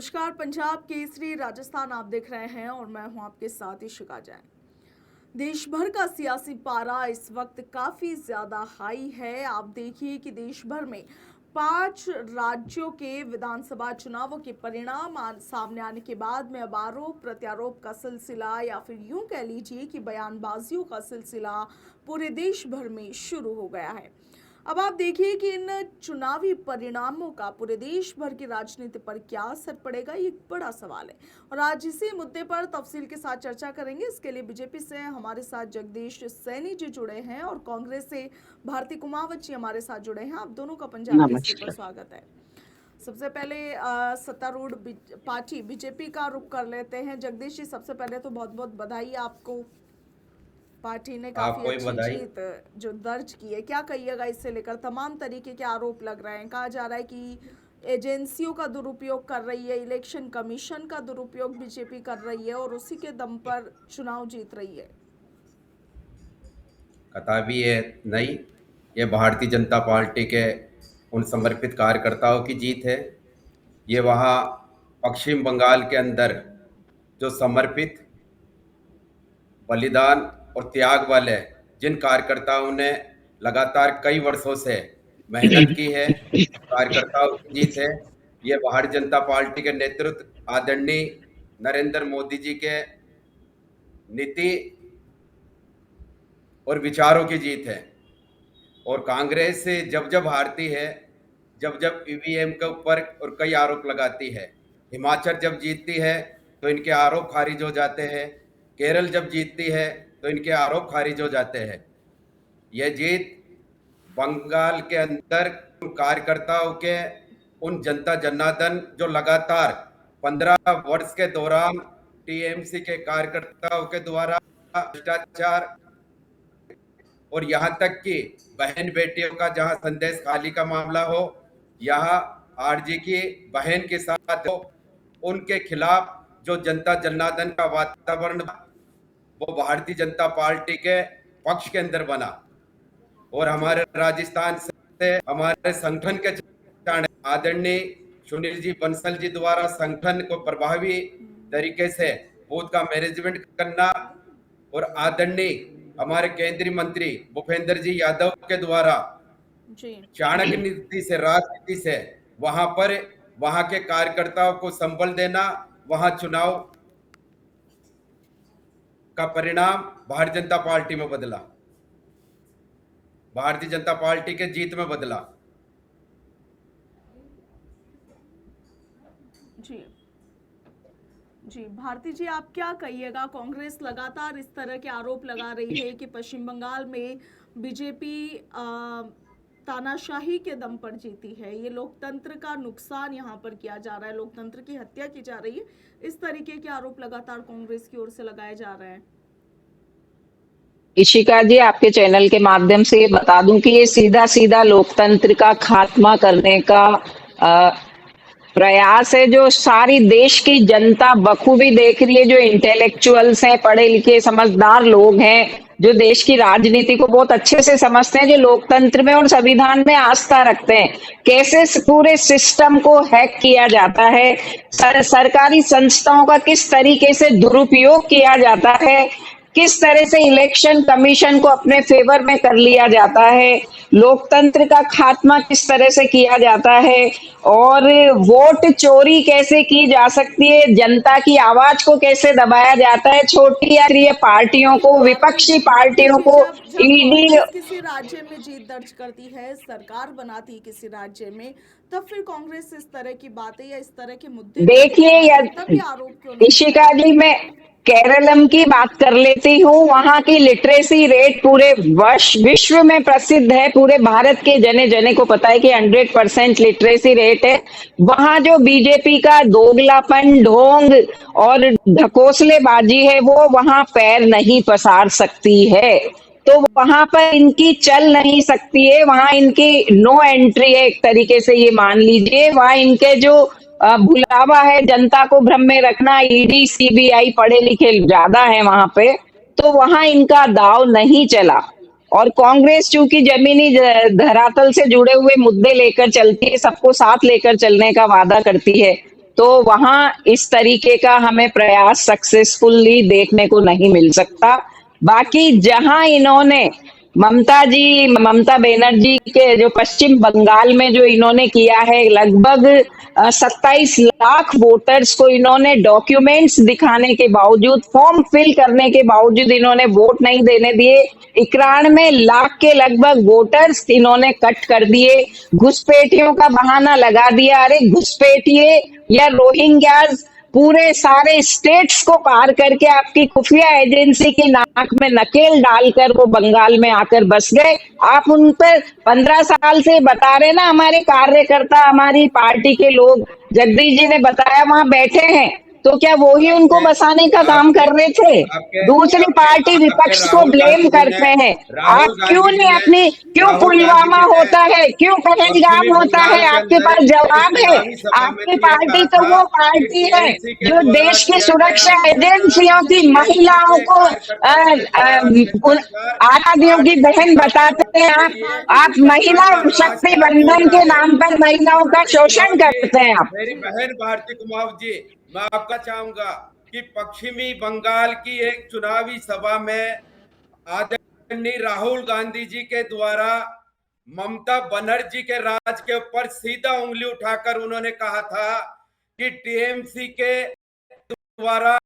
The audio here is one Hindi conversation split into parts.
नमस्कार। पंजाब केसरी राजस्थान आप देख रहे हैं और मैं हूं आपके साथ इशिका जैन। देश भर का सियासी पारा इस वक्त काफी ज्यादा हाई है। आप देखिए कि देश भर में 5 राज्यों के विधानसभा चुनावों के परिणाम सामने आने के बाद में अब आरोप प्रत्यारोप का सिलसिला या फिर यूं कह लीजिए कि बयानबाजियों का सिलसिला पूरे देश भर में शुरू हो गया है। अब आप देखिए कि इन चुनावी परिणामों का पूरे देश भर की राजनीति पर क्या असर पड़ेगा, ये एक बड़ा सवाल है। और आज इसी मुद्दे पर तफसील के साथ चर्चा करेंगे। इसके लिए बीजेपी से हमारे साथ जगदीश सैनी जी जुड़े हैं और कांग्रेस से भारती कुमावत जी हमारे साथ जुड़े हैं। आप दोनों का पंजाब केसरी पर स्वागत है। सबसे पहले सत्तारूढ़ पार्टी बीजेपी का रुख कर लेते हैं। जगदीश जी, सबसे पहले तो बहुत बहुत बधाई आपको। पार्टी ने काफी अच्छी जीत जो दर्ज की है, क्या कहिएगा इससे लेकर? तमाम तरीके के आरोप लग रहे हैं। कहा जा रहा है कि एजेंसियों का दुरुपयोग कर रही है, इलेक्शन कमीशन का दुरुपयोग बीजेपी कर रही है और उसी के दम पर चुनाव जीत रही है। कताबी है नहीं, ये भारतीय जनता पार्टी के उन समर्पित कार्यकर्ताओं की जीत है। ये वहाँ पश्चिम बंगाल के अंदर जो समर्पित बलिदान और त्याग वाले जिन कार्यकर्ताओं ने लगातार कई वर्षों से मेहनत की है, कार्यकर्ताओं की जीत है। ये भारतीय जनता पार्टी के नेतृत्व आदरणीय नरेंद्र मोदी जी के नीति और विचारों की जीत है। और कांग्रेस से जब जब हारती है, जब जब ईवीएम के ऊपर और कई आरोप लगाती है, हिमाचल जब जीतती है तो इनके आरोप खारिज हो जाते हैं, केरल जब जीतती है तो इनके आरोप खारिज हो जाते हैं। यह जीत बंगाल के अंदर कार्यकर्ताओं के उन जनता जनार्दन जो लगातार 15 वर्ष के दौरान टीएमसी के कार्यकर्ताओं के द्वारा भ्रष्टाचार और यहाँ तक कि बहन बेटियों का जहाँ संदेश खाली का मामला हो, यहाँ आरजी की बहन के साथ हो, उनके खिलाफ जो जनता जनार्दन का वातावरण वो भारतीय जनता पार्टी के पक्ष के अंदर बना। और हमारे राजस्थान से हमारे संगठन के आदरणीय सुनील जी बंसल जी द्वारा संगठन को प्रभावी तरीके से बूथ का मैनेजमेंट करना और आदरणीय हमारे केंद्रीय मंत्री भूपेंद्र जी यादव के द्वारा चाणक्य नीति से, राजनीति से वहां पर वहां के कार्यकर्ताओं को संबल देना, वहां चुनाव का परिणाम भारतीय जनता पार्टी में बदला, भारतीय जनता पार्टी के जीत में बदला। जी भारती जी, आप क्या कहिएगा? कांग्रेस लगातार इस तरह के आरोप लगा रही है कि पश्चिम बंगाल में बीजेपी तानाशाही के दम पर जीती है, ये लोकतंत्र का नुकसान यहाँ पर किया जा रहा है, लोकतंत्र की हत्या की जा रही है। इस तरीके के आरोप लगातार कांग्रेस की ओर से लगाए जा रहे हैं। इशिका जी, आपके चैनल के माध्यम से ये बता दूं कि ये सीधा सीधा लोकतंत्र का खात्मा करने का प्रयास है, जो सारी देश की जनता बखूबी देख रही है। जो इंटेलेक्चुअल्स हैं, पढ़े लिखे समझदार लोग हैं, जो देश की राजनीति को बहुत अच्छे से समझते हैं, जो लोकतंत्र में और संविधान में आस्था रखते हैं, कैसे पूरे सिस्टम को हैक किया जाता है, सरकारी संस्थाओं का किस तरीके से दुरुपयोग किया जाता है, किस तरह से इलेक्शन कमीशन को अपने फेवर में कर लिया जाता है, लोकतंत्र का खात्मा किस तरह से किया जाता है और वोट चोरी कैसे की जा सकती है, जनता की आवाज को कैसे दबाया जाता है, छोटी या पार्टियों को, विपक्षी पार्टियों को ईडी किसी राज्य में जीत दर्ज करती है, सरकार बनाती है किसी राज्य में, तब फिर कांग्रेस इस तरह की बातें या इस तरह के मुद्दे देखिए इशिका जी, मैं केरलम की बात कर लेती हूँ। वहां की लिटरेसी रेट पूरे विश्व में प्रसिद्ध है, पूरे भारत के जने जने को पता है कि 100% लिटरेसी रेट है। वहां जो बीजेपी का दोगलापन, ढोंग और ढकोसलेबाजी है, वो वहां पैर नहीं पसार सकती है, तो वहां पर इनकी चल नहीं सकती है, वहां इनकी नो एंट्री है, एक तरीके से ये मान लीजिए। वहां इनके जो भुलावा है जनता को भ्रम में रखना, ईडी सीबीआई पढ़े लिखे ज्यादा है वहां पे, तो वहां इनका दाव नहीं चला। और कांग्रेस चूंकि जमीनी धरातल से जुड़े हुए मुद्दे लेकर चलती है, सबको साथ लेकर चलने का वादा करती है, तो वहां इस तरीके का हमें प्रयास सक्सेसफुली देखने को नहीं मिल सकता। बाकी जहां इन्होंने ममता बनर्जी के जो पश्चिम बंगाल में जो इन्होंने किया है, लगभग 27 लाख वोटर्स को इन्होंने डॉक्यूमेंट्स दिखाने के बावजूद, फॉर्म फिल करने के बावजूद इन्होंने वोट नहीं देने दिए। 91 लाख के लगभग वोटर्स इन्होंने कट कर दिए। घुसपैठियों का बहाना लगा दिया, अरे घुसपैठिए या रोहिंग्याज पूरे सारे स्टेट्स को पार करके आपकी खुफिया एजेंसी की नाक में नकेल डालकर वो बंगाल में आकर बस गए। आप उन पर 15 साल से बता रहे ना, हमारे कार्यकर्ता, हमारी पार्टी के लोग, जगदीश जी ने बताया वहां बैठे हैं, तो क्या वो ही उनको आपके बसाने का काम आपके कर रहे थे? आपके दूसरी आपके पार्टी आपके विपक्ष को राहुल ब्लेम गांधी जी ने करते हैं। आप राहुल क्यों गांधी जी नहीं ने अपनी, क्यों राहुल गांधी पुलवामा जी ने होता है, क्यों पश्चिमी पहलगाम होता बंगाल है, के आपके अंदर पास एक जवाब है? चुनावी सभा में आपकी ये पार्टी कहा तो था वो कि पार्टी है टीएमसी के जो द्वारा देश की किया गया सुरक्षा अत्याचार, एजेंसियों की टीएमसी महिलाओं के को कार्यकर्ताओं के द्वारा भ्रष्टाचार, आराधियों की भारतीय बहन जनता बताते हैं। पार्टी के आप लिए आप चलिए महिला जनता का शक्ति रास्ता खोल बंधन रहा के है। नाम पर महिलाओं का भारती शोषण कुमार जी, करते हैं आप। मेरी बहन भारती कुमार जी, मैं आपका चाहूंगा कि पश्चिमी बंगाल की एक चुनावी सभा में आदरणीय राहुल गांधी जी के द्वारा ममता बनर्जी के राज के ऊपर सीधा उंगली उठाकर उन्होंने कहा था कि टीएमसी के द्वारा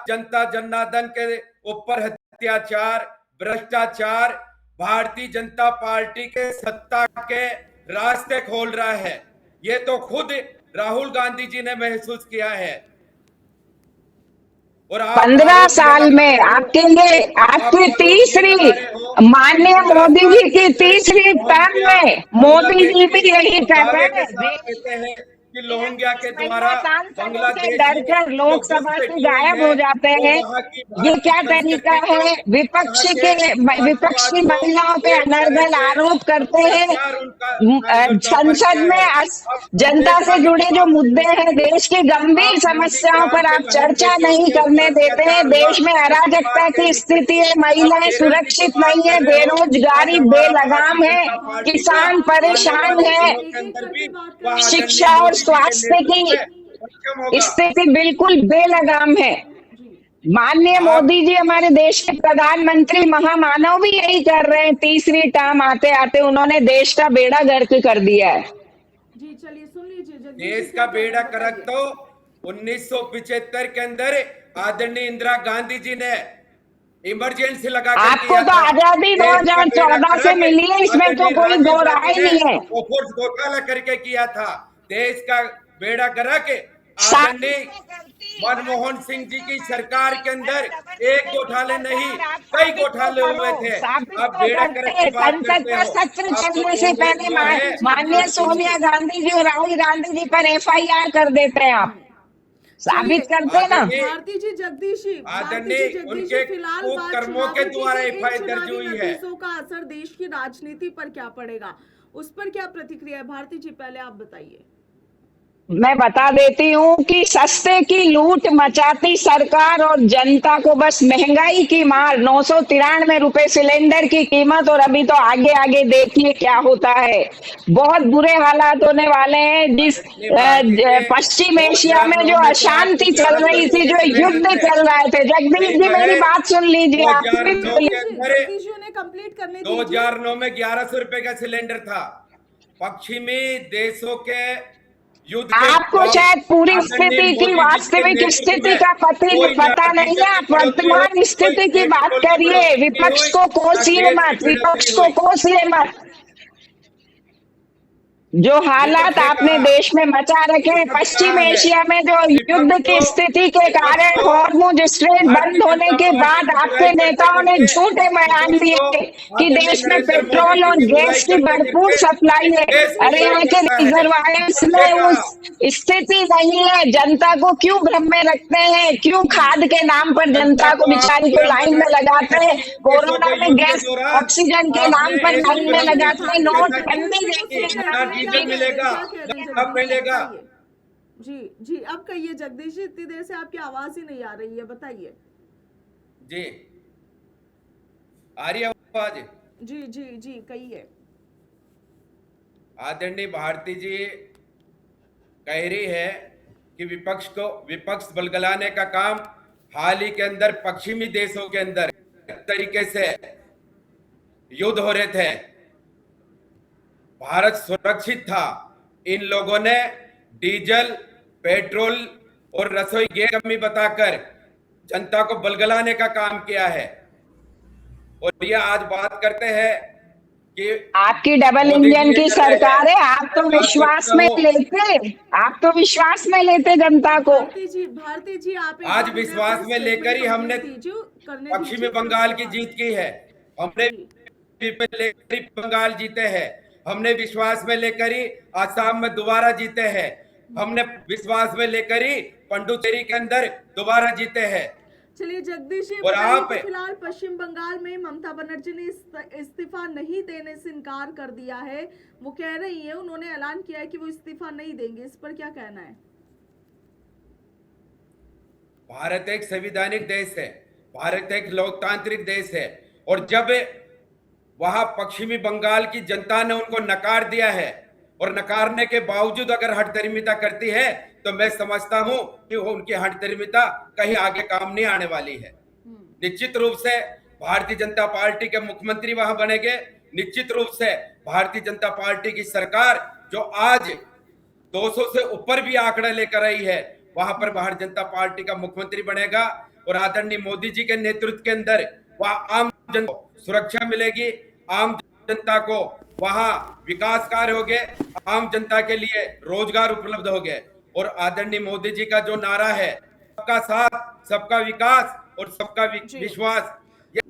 जनता जनार्दन के ऊपर अत्याचार, भ्रष्टाचार भारतीय जनता पार्टी के सत्ता के रास्ते खोल रहा है। ये तो खुद राहुल गांधी जी ने महसूस किया है। और आप 15 आरोप ये साल लगा में रहे हो, आपके लिए, आप आपकी आरोप ये तीसरी, लगा रहे हो कि माननीय 15 मोदी साल जी के की अंदर तीसरी टर्म लोहिंग्या में मोदी बांग्लादेश जी के भी यही और कर दावे रहे के हैं। साथ देश कहते हैं कि में लोहिंग्या के 28 द्वारा महिला सांसदों से बांग्लादेश में डरकर जो लोकसभा से घुसपैठी हुई गायब है हो जाते वो हैं। वहां की ये भारतीय क्या तरीका संस्कृति को, है? वहां के विपक्ष राष्ट्रवाद की को महिलाओं पे एक तरह अनर्गल से आरोप करते हैं। अत्याचार उनका कार्यकर्ताओं पर संसद किया में है। अब जनता संदेश से आने की जुड़े जो बात नहीं मुद्दे हैं, करते। देश की गंभीर आप समस्याओं पर नंदीग्राम आप के बहन चर्चा बेटियों नहीं के ऊपर करने देते हैं। अत्याचार हुआ, देश में उसकी बात अराजकता नहीं की स्थिति करते। है, आप महिलाएं केरल की क्यों सुरक्षित बात नहीं है, कर रहे हो? आज बेरोजगारी हमारा बेलगाम भारतीय है, जनता पार्टी का किसान आने परेशान वाले है, दिनों के अंदर भी वह आदरणीय शिक्षा और मोदी जी के स्वास्थ्य नेतृत्व की में सक्षम होगा। स्थिति बिल्कुल बेलगाम है। माननीय आप मोदी जी हमारे देश के प्रधानमंत्री महामानव भी यही कर रहे हैं। तीसरी टर्म आते आते उन्होंने देश का बेड़ा गर्क कर दिया है। जी चलिए सुन लीजिए जगदीश जी देश क्या का कह रहे बेड़ा हैं करक बताइए। तो 1975 के अंदर आदरणीय इंदिरा गांधी जी ने इमरजेंसी लगाकर आपको किया तो था। आजादी देश का बेड़ा 2014 से करक मिली है, इसमें तो आदरणीय कोई राजीव दो गांधी राय ने नहीं है। बोफोर्स घोटाला करके किया था। देश का बेड़ा करक साबित आदरणीय मैं करती, मनमोहन सिंह जी की सरकार के अंदर एक घोटाले नहीं, आप कई साबित तो घोटाले हुए करो, थे। साबित आप तो बेड़ा करक करते। की बात संसद करते का हो। सत्र आप तो चलने से कांग्रेस पहले जो है माननीय सोनिया गांधी जी और राहुल गांधी जी पर एफआईआर कर देते हैं आप, चलिए साबित करते हैं ना। आदरणीय भारती जी जगदीश जी उनके फिलहाल बात कुकर्मों के चुनावी की द्वारा कि इन एफआईआर दर्ज चुनावी हुई है। नतीजों का असर देश की राजनीति पर क्या पड़ेगा, उस पर क्या प्रतिक्रिया है? भारती जी पहले आप बताइए। मैं बता देती हूँ कि सस्ते की लूट मचाती सरकार और जनता को बस महंगाई की मार, 993 रुपए सिलेंडर की कीमत, और अभी तो आगे आगे देखिए क्या होता है। बहुत बुरे हालात होने वाले हैं। आदरणीय भारती जी, पश्चिम एशिया में 2009 जो में तो आपके अशांति चल 1100 रही रुपए थी, के जो सिलेंडर युद्ध थे। चल रहे थे, जगदीश मेरी जी मेरी बहन बात सुन लीजिए, आप भी 2009 बोलिए। के अंदर जगदीश जी उन्हें कंप्लीट करने दीजिए। 2009 में 1100 रुपए का सिलेंडर था। पश्चिमी देशों के युद्ध के आपको बाद शायद पूरी आदरणीय स्थिति की, मोदी जी के वास्तविक नेतृत्व स्थिति में का कोई ना पता नहीं है। डीजल की आप बढ़ोतरी हुई, वर्तमान कोई स्थिति की बात पेट्रोल की करिए, बढ़ोतरी विपक्ष हुई, को ना कोसिए गैस की मत, बढ़ोतरी विपक्ष को हुई। कोसिए मत। जो हालात विपक्ष ने आपने कहा, देश में मचा रखे हैं, विपक्ष कहा पश्चिम है, एशिया में जो विपक्ष युद्ध को की स्थिति के विपक्ष कारण को हॉर्मुज स्ट्रेट भारतीय बंद होने जनता के पार्टी बाद की आपके बुराई करते नेताओं ने करते झूठे बयान विपक्ष को दिए कि आदरणीय देश में नरेंद्र मोदी पेट्रोल जी और की बुराई गैस की करते भरपूर करते सप्लाई है। देश को अरे बुरा यहाँ के करता है। रिजर्वायर्स विपक्ष ने में कहा, उस स्थिति नहीं है। जनता को क्यों भ्रम में रखते हैं? क्यों खाद के नाम पर जनता जनता को को आप बिचारी को भ्रम में लाइन में रखते हैं। लगाते हैं? देशों कोरोना के में युद्ध के गैस दौरान ऑक्सीजन के आपने नाम पर एक लाइन में किलोमीटर चलिए लगाते हैं। भारती जी कैसा जगदीश नोटबंदी जी कुछ देखिए कह क्या रही ना है, क्या डीजल करती है। कह रहे हैं, मिलेगा, क्या कह रहे हैं ना जगदीश जी मिलेगा। बताइए। जी जी अब कहिए जगदीश जी, इतनी देर से आपकी आवाज ही नहीं आ रही है, बताइए। जी आ रही है आवाज? जी जी जी कहिए। आदरणीय भारती जी कह रही है कि विपक्ष बलगलाने का काम हाल ही के अंदर पश्चिमी देशों के अंदर तरीके से युद्ध हो रहे थे, भारत सुरक्षित था। इन लोगों ने डीजल, पेट्रोल और रसोई गैस की कमी बताकर जनता को बलगलाने का काम किया है। और ये आज बात करते हैं कि आपकी डबल मोदी जी इंजन ये की कर रहे हैं। सरकार है। आप तो विश्वास में लेते जनता को। भारती जी आप एक आज बार विश्वास अपनी में लेकर ही statement हमने complete करने पश्चिमी दीजिए, फिर बंगाल उसके की बाद। जीत की है। हमने जी लेकर ही बंगाल जीते हैं। हमने विश्वास में लेकर ही आसाम में दोबारा जीते हैं। हमने विश्वास में लेकर ही पुडुचेरी के अंदर दोबारा जीते हैं। चलिए जगदीश जी और बताइए आप कि फिलहाल पश्चिम बंगाल में ममता बनर्जी ने इस्तीफा नहीं देने से इनकार कर दिया है। वो कह रही है, उन्होंने ऐलान किया है कि वो इस्तीफा नहीं देंगे। इस पर क्या कहना है? भारत एक संवैधानिक देश है, भारत एक लोकतांत्रिक देश है। और जब वहां पश्चिमी बंगाल की जनता ने उनको नकार दिया है और नकारने के बावजूद अगर हठधर्मिता करती है, तो मैं समझता हूं कि वो उनकी हठधर्मिता कहीं आगे काम नहीं आने वाली है। निश्चित रूप से भारतीय जनता पार्टी के मुख्यमंत्री वहां बनेंगे। निश्चित रूप से भारतीय जनता पार्टी की सरकार जो आज 200 से ऊपर भी आंकड़ा लेकर आई है, वहां पर भारतीय जनता पार्टी का मुख्यमंत्री बनेगा। और आदरणीय मोदी जी के नेतृत्व के अंदर वहां आम जनता को सुरक्षा मिलेगी, आम जनता को वहां विकास कार्य हो गए, आम जनता के लिए रोजगार उपलब्ध हो गए। और आदरणीय मोदी जी का जो नारा है, सबका साथ, सबका विकास और सबका विश्वास,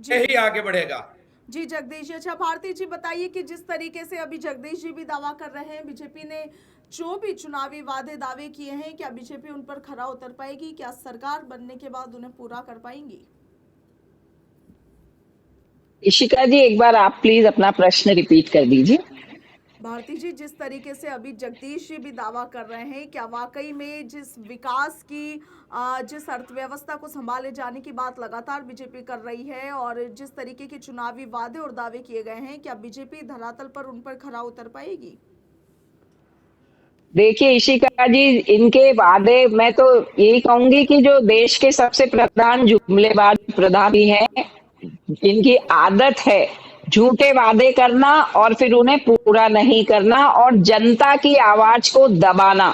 यही आगे बढ़ेगा। जी जगदीश जी, अच्छा भारती जी बताइए कि जिस तरीके से अभी जगदीश जी भी दावा कर रहे हैं, बीजेपी ने जो भी चुनावी दावे किए हैं, क्या बीजेपी उन पर खरा उतर पाएगी? क्या सरकार बनने के बाद उन्हें पूरा कर पाएंगी? इशिका जी, एक बार आप प्लीज अपना प्रश्न रिपीट कर दीजिए। भारती जी, जिस तरीके से अभी जगदीश जी भी दावा कर रहे हैं, क्या वाकई में जिस विकास की जिस अर्थव्यवस्था को संभाले जाने की बात लगातार बीजेपी कर रही है और जिस तरीके के चुनावी वादे और दावे किए गए हैं, क्या बीजेपी धरातल पर उन पर खरा उतर पाएगी? देखिए इशिका जी, इनके वादे, मैं तो यही कहूंगी कि जो देश के सबसे प्रधान जुमलेबाज प्रधानी हैं, इनकी आदत है झूठे वादे करना और फिर उन्हें पूरा नहीं करना और जनता की आवाज को दबाना।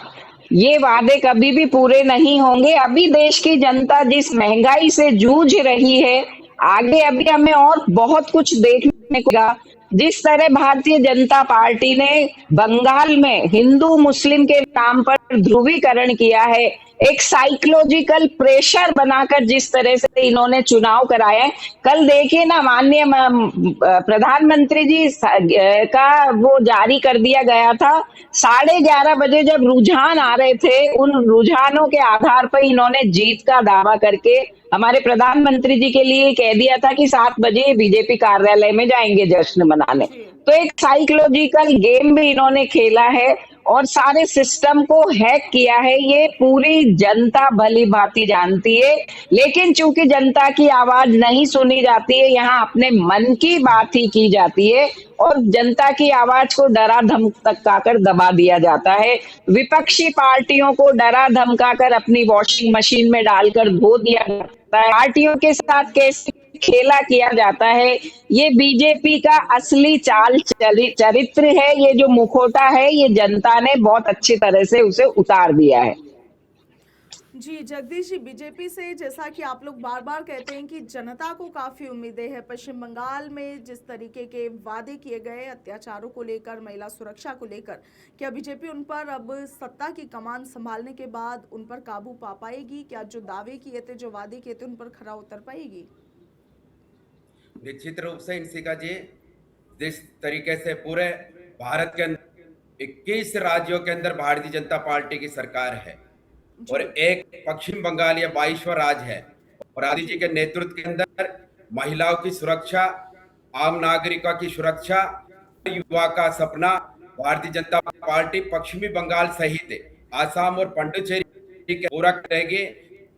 ये वादे कभी भी पूरे नहीं होंगे। अभी देश की जनता जिस महंगाई से जूझ रही है, आगे अभी हमें और बहुत कुछ देखने को मिलेगा। जिस तरह भारतीय जनता पार्टी ने बंगाल में हिंदू मुस्लिम के नाम पर ध्रुवीकरण किया है, एक साइकोलॉजिकल प्रेशर बनाकर जिस तरह से इन्होंने चुनाव कराया है, कल देखिए ना, माननीय प्रधानमंत्री जी का वो जारी कर दिया गया था। 11:30 बजे जब रुझान आ रहे थे, उन रुझानों के आधार पर इन्होंने जीत का दावा करके हमारे प्रधानमंत्री जी के लिए कह दिया था कि 7 बजे बीजेपी कार्यालय में जाएंगे जश्न मनाने। तो एक साइकोलॉजिकल गेम भी इन्होंने खेला है और सारे सिस्टम को हैक किया है। ये पूरी जनता भली भांति जानती है, लेकिन चूंकि जनता की आवाज नहीं सुनी जाती है, यहाँ अपने मन की बात ही की जाती है और जनता की आवाज को डरा धमकाकर दबा दिया जाता है। विपक्षी पार्टियों को डरा धमकाकर अपनी वॉशिंग मशीन में डालकर धो दिया जाता है। पार्टियों के साथ कैसे खेला किया जाता है, ये बीजेपी का असली चाल चरित्र है। ये जो मुखौटा है, ये जनता ने बहुत अच्छी तरह से उसे उतार दिया है। जी जगदीश जी, बीजेपी से जैसा कि आप लोग बार बार कहते हैं कि जनता को काफी उम्मीदें हैं। पश्चिम बंगाल में जिस तरीके के वादे किए गए अत्याचारों को लेकर, महिला सुरक्षा को लेकर, क्या बीजेपी उन पर अब सत्ता की कमान संभालने के बाद उन पर काबू पा पाएगी? क्या जो दावे किए थे, जो वादे किए थे, उन पर खरा उतर पाएगी? निश्चित रूप से इंसिका जी, जिस तरीके से पूरे भारत के अंदर 21 राज्यों के अंदर भारतीय जनता पार्टी की सरकार है और एक पश्चिम बंगाल या 22वां राज्य है, और आदि जी के नेतृत्व के अंदर महिलाओं की सुरक्षा, आम नागरिकों की सुरक्षा, युवा का सपना भारतीय जनता पार्टी पश्चिमी बंगाल सहित आसाम और पुडुचेरी के पूरा करेगी।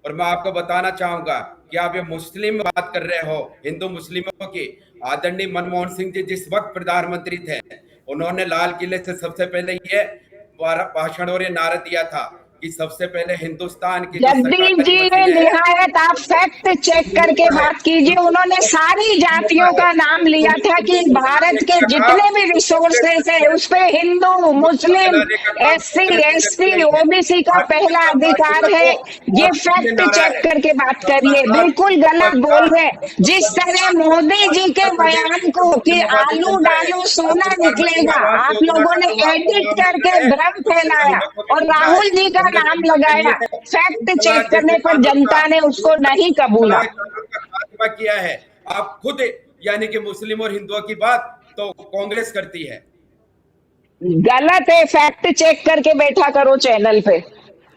और मैं आपको बताना चाहूंगा कि आप ये मुस्लिम बात कर रहे हो, हिंदू मुस्लिमों की, आदरणीय मनमोहन सिंह जी जिस वक्त प्रधानमंत्री थे, उन्होंने लाल किले से सबसे पहले ये भाषण और ये नारा दिया था कि सबसे पहले हिंदुस्तान की जो जगदीप सरकार जी ने मशीनें हैं, निहायत आप फैक्ट चेक करके बात कीजिए। उन्होंने सारी जातियों का नाम लिया था कि भारत के जितने भी रिसोर्सेस है उस पे हिंदू, मुस्लिम, एससी, एसटी, ओबीसी का पहला अधिकार है। ये फैक्ट चेक करके बात करिए, बिल्कुल गलत बोल रहे हैं। जिस तरह मोदी जी के बयान को कि आलू डालो सोना निकलेगा, आप लोगों ने एडिट करके भ्रम फैलाया और राहुल जी का नाम लगाया। फैक्ट चेक करने पर जनता ने उसको नहीं कबूला। खात्मा किया है। आप खुद यानी कि मुस्लिम और हिंदुओं की बात तो कांग्रेस करती है। गलत है, फैक्ट चेक करके बैठा करो चैनल पे।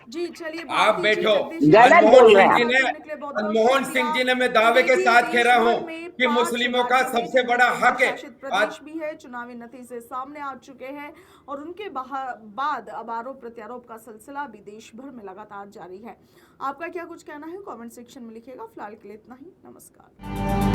जी चलिए आप बात कीजिए बैठो। जगदीश जी गलत से। बोल रहे हैं बात आप। करने के लिए बहुत बहुत मनमोहन शुक्रिया। सिंह जी ने मैं तो दावे के देखिए, साथ कह रहा हूं देश भर में कि 5 मुस्लिमों का राज्यों में सबसे बड़ा जो हक है। केंद्र शासित आज प्रदेश भी है, चुनावी नतीजे सामने आ चुके हैं और उनके बाद अब आरोप प्रत्यारोप का सिलसिला भी देश भर में लगातार जारी है। आपका क्या कुछ कहना है कमेंट सेक्शन में लिखिएगा। फिलहाल के लिए इतना ही। नमस्कार।